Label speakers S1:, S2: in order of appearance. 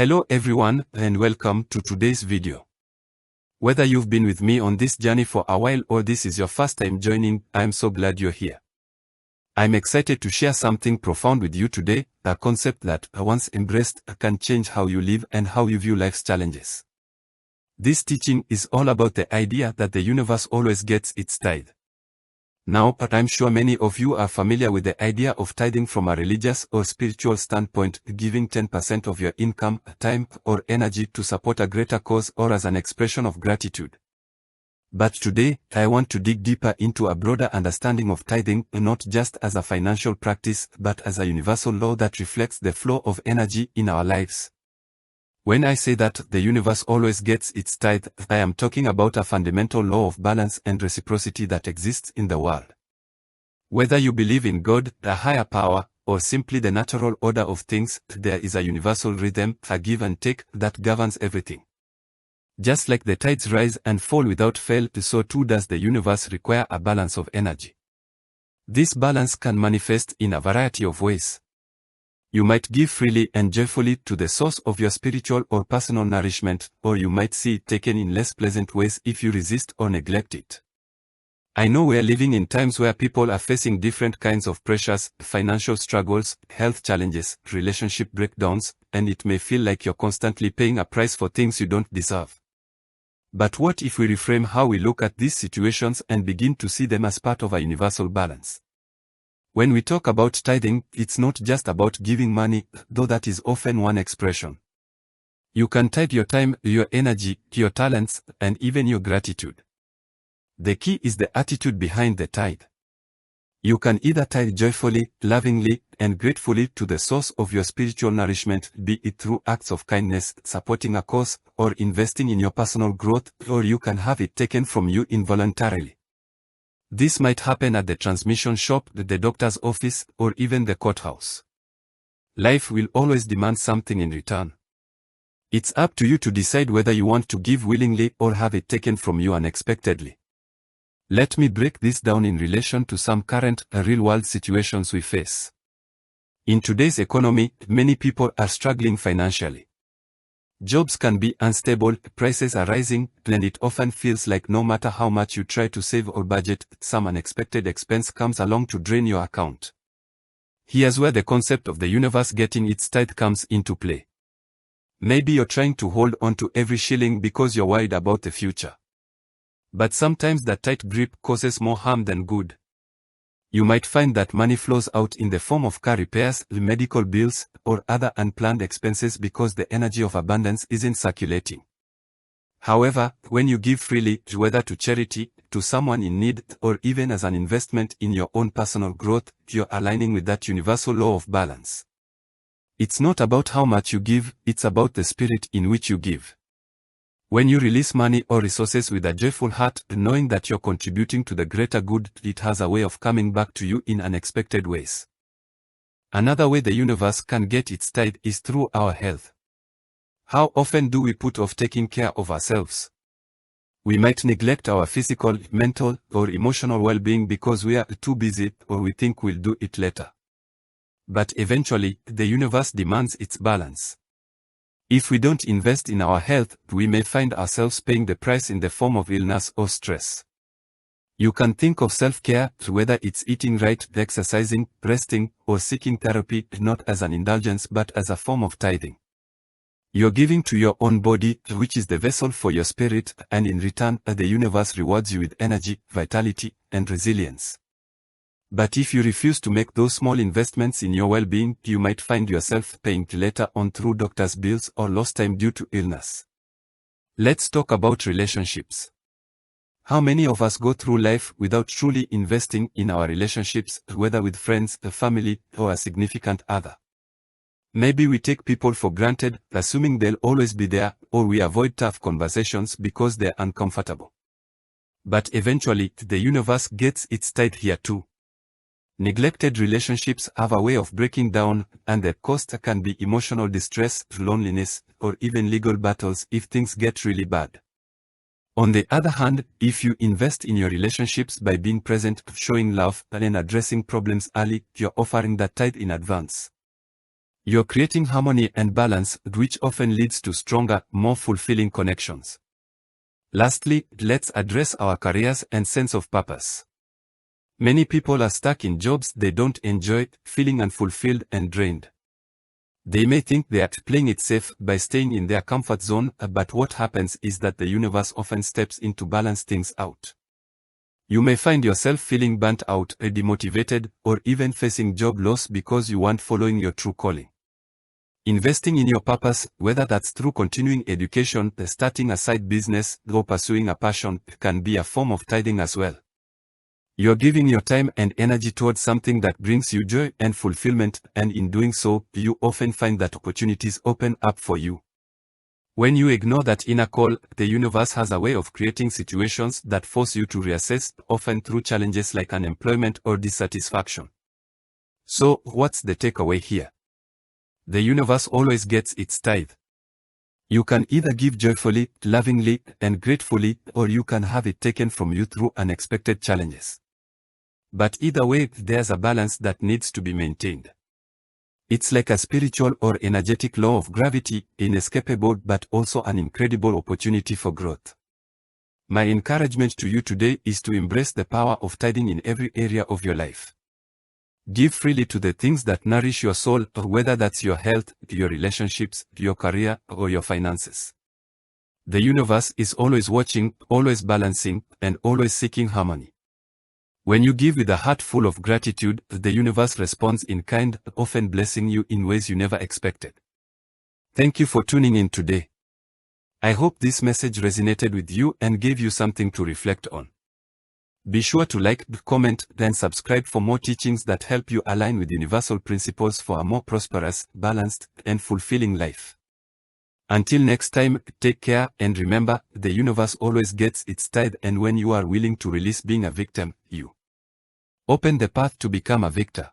S1: Hello everyone and welcome to today's video. Whether you've been with me on this journey for a while or this is your first time joining, I'm so glad you're here. I'm excited to share something profound with you today, a concept that, once embraced, can change how you live and how you view life's challenges. This teaching is all about the idea that the universe always gets its tithe. Now, I'm sure many of you are familiar with the idea of tithing from a religious or spiritual standpoint, giving 10% of your income, time, or energy to support a greater cause or as an expression of gratitude. But today, I want to dig deeper into a broader understanding of tithing, not just as a financial practice, but as a universal law that reflects the flow of energy in our lives. When I say that the universe always gets its tithe, I am talking about a fundamental law of balance and reciprocity that exists in the world. Whether you believe in God, a higher power, or simply the natural order of things, there is a universal rhythm, a give and take, that governs everything. Just like the tides rise and fall without fail, so too does the universe require a balance of energy. This balance can manifest in a variety of ways. You might give freely and joyfully to the source of your spiritual or personal nourishment, or you might see it taken in less pleasant ways if you resist or neglect it. I know we are living in times where people are facing different kinds of pressures, financial struggles, health challenges, relationship breakdowns, and it may feel like you're constantly paying a price for things you don't deserve. But what if we reframe how we look at these situations and begin to see them as part of a universal balance? When we talk about tithing, it's not just about giving money, though that is often one expression. You can tithe your time, your energy, your talents, and even your gratitude. The key is the attitude behind the tithe. You can either tithe joyfully, lovingly, and gratefully to the source of your spiritual nourishment, be it through acts of kindness, supporting a cause, or investing in your personal growth, or you can have it taken from you involuntarily. This might happen at the transmission shop, the doctor's office, or even the courthouse. Life will always demand something in return. It's up to you to decide whether you want to give willingly or have it taken from you unexpectedly. Let me break this down in relation to some current, real-world situations we face. In today's economy, many people are struggling financially. Jobs can be unstable, prices are rising, and it often feels like no matter how much you try to save or budget, some unexpected expense comes along to drain your account. Here's where the concept of the universe getting its tithe comes into play. Maybe you're trying to hold on to every shilling because you're worried about the future. But sometimes that tight grip causes more harm than good. You might find that money flows out in the form of car repairs, medical bills, or other unplanned expenses because the energy of abundance isn't circulating. However, when you give freely, whether to charity, to someone in need, or even as an investment in your own personal growth, you're aligning with that universal law of balance. It's not about how much you give, it's about the spirit in which you give. When you release money or resources with a joyful heart, knowing that you're contributing to the greater good, it has a way of coming back to you in unexpected ways. Another way the universe can get its tithe is through our health. How often do we put off taking care of ourselves? We might neglect our physical, mental, or emotional well-being because we are too busy or we think we'll do it later. But eventually, the universe demands its balance. If we don't invest in our health, we may find ourselves paying the price in the form of illness or stress. You can think of self-care, whether it's eating right, exercising, resting, or seeking therapy, not as an indulgence but as a form of tithing. You're giving to your own body, which is the vessel for your spirit, and in return, the universe rewards you with energy, vitality, and resilience. But if you refuse to make those small investments in your well-being, you might find yourself paying later on through doctor's bills or lost time due to illness. Let's talk about relationships. How many of us go through life without truly investing in our relationships, whether with friends, a family, or a significant other? Maybe we take people for granted, assuming they'll always be there, or we avoid tough conversations because they're uncomfortable. But eventually, the universe gets its tithe here too. Neglected relationships have a way of breaking down, and the cost can be emotional distress, loneliness, or even legal battles if things get really bad. On the other hand, if you invest in your relationships by being present, showing love, and addressing problems early, you're offering that tithe in advance. You're creating harmony and balance, which often leads to stronger, more fulfilling connections. Lastly, let's address our careers and sense of purpose. Many people are stuck in jobs they don't enjoy, feeling unfulfilled and drained. They may think they are playing it safe by staying in their comfort zone, but what happens is that the universe often steps in to balance things out. You may find yourself feeling burnt out, demotivated, or even facing job loss because you aren't following your true calling. Investing in your purpose, whether that's through continuing education, starting a side business, or pursuing a passion, can be a form of tithing as well. You're giving your time and energy towards something that brings you joy and fulfillment, and in doing so, you often find that opportunities open up for you. When you ignore that inner call, the universe has a way of creating situations that force you to reassess, often through challenges like unemployment or dissatisfaction. So, what's the takeaway here? The universe always gets its tithe. You can either give joyfully, lovingly, and gratefully, or you can have it taken from you through unexpected challenges. But either way, there's a balance that needs to be maintained. It's like a spiritual or energetic law of gravity, inescapable but also an incredible opportunity for growth. My encouragement to you today is to embrace the power of tithing in every area of your life. Give freely to the things that nourish your soul, whether that's your health, your relationships, your career, or your finances. The universe is always watching, always balancing, and always seeking harmony. When you give with a heart full of gratitude, the universe responds in kind, often blessing you in ways you never expected. Thank you for tuning in today. I hope this message resonated with you and gave you something to reflect on. Be sure to like, comment, and subscribe for more teachings that help you align with universal principles for a more prosperous, balanced, and fulfilling life. Until next time, take care, and remember, the universe always gets its tithe, and when you are willing to release being a victim, you open the path to become a victor.